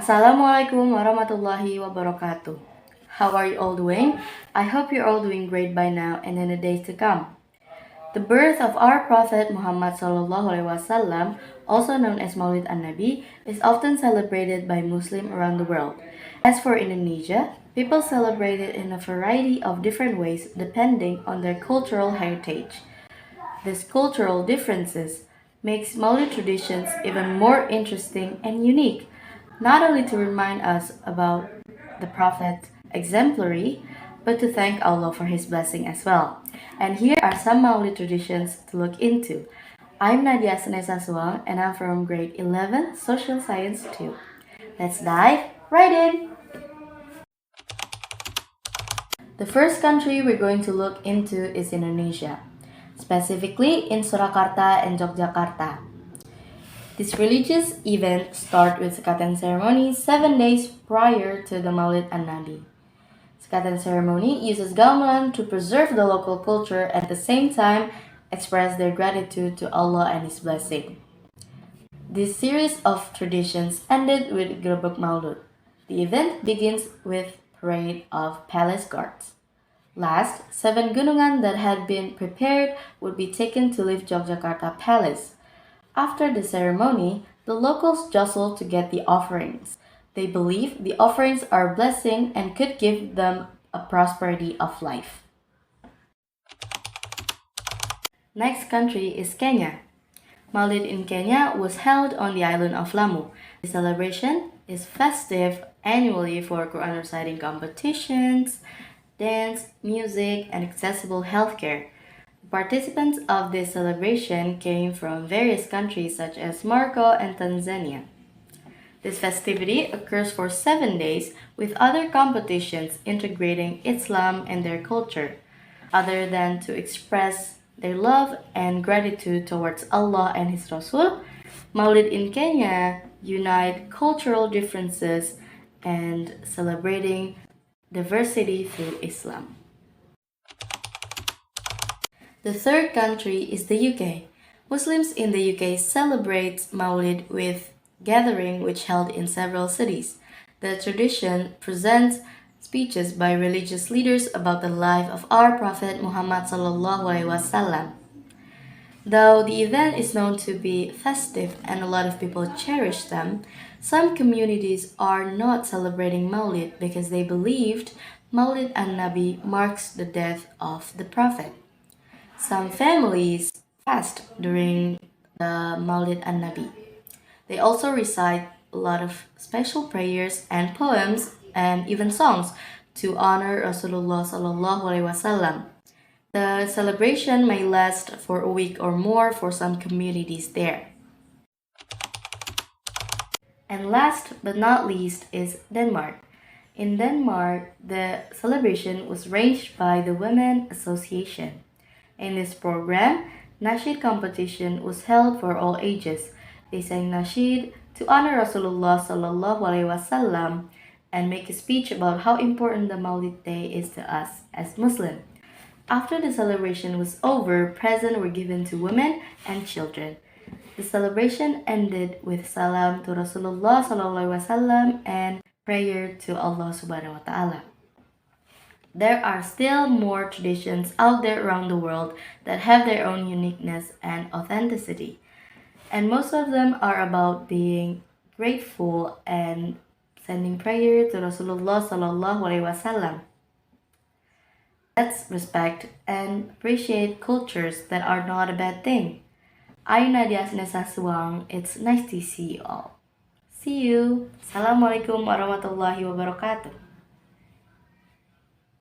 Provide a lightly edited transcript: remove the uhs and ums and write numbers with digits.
Assalamualaikum warahmatullahi wabarakatuh. How are you all doing? I hope you're all doing great by now and in the days to come. The birth of our Prophet Muhammad SAW, also known as Maulid an-Nabi, is often celebrated by Muslims around the world. As for Indonesia, people celebrate it in a variety of different ways depending on their cultural heritage. These cultural differences makes Maulid traditions even more interesting and unique, not only to remind us about the Prophet's exemplary, but to thank Allah for his blessing as well. And here are some Maulid traditions to look into. I'm Nadia Asne Sashuang and I'm from grade 11 Social Science 2. Let's dive right in! The first country we're going to look into is Indonesia, specifically in Surakarta and Yogyakarta. This religious event starts with Sekatan ceremony 7 days prior to the Maulid an-Nabi. Sekatan ceremony uses gamelan to preserve the local culture and at the same time express their gratitude to Allah and His blessing. This series of traditions ended with Grebek Maulud. The event begins with parade of palace guards. Last, 7 gunungan that had been prepared would be taken to leave Yogyakarta Palace. After the ceremony, the locals jostle to get the offerings. They believe the offerings are a blessing and could give them a prosperity of life. Next country is Kenya. Maulid in Kenya was held on the island of Lamu. The celebration is festive annually for Quran reciting competitions, dance, music, and accessible healthcare. Participants of this celebration came from various countries such as Morocco and Tanzania. This festivity occurs for 7 days with other competitions integrating Islam and their culture, other than to express their love and gratitude towards Allah and His Rasul. Maulid in Kenya unite cultural differences and celebrating diversity through Islam. The third country is the UK. Muslims in the UK celebrate Maulid with gathering which held in several cities. The tradition presents speeches by religious leaders about the life of our Prophet Muhammad SAW. Though the event is known to be festive and a lot of people cherish them, some communities are not celebrating Maulid because they believed Maulid an-Nabi marks the death of the Prophet. Some families fast during the Maulid an-Nabi. They also recite a lot of special prayers and poems and even songs to honor Rasulullah sallallahu alaihi wasallam. The celebration may last for a week or more for some communities there. And last but not least is Denmark. In Denmark, the celebration was arranged by the Women Association. In this program, Nasheed competition was held for all ages. They sang Nasheed to honor Rasulullah sallallahu alaihi wasallam and make a speech about how important the Maulid Day is to us as Muslims. After the celebration was over, presents were given to women and children. The celebration ended with salam to Rasulullah sallallahu alaihi wasallam and prayer to Allah subhanahu wa ta'ala. There are still more traditions out there around the world that have their own uniqueness and authenticity. And most of them are about being grateful and sending prayer to Rasulullah sallallahu alaihi wasallam. Let's respect and appreciate cultures that are not a bad thing. I'm Nadia Asne Sashuang. It's nice to see you all. See you. Assalamualaikum warahmatullahi wabarakatuh.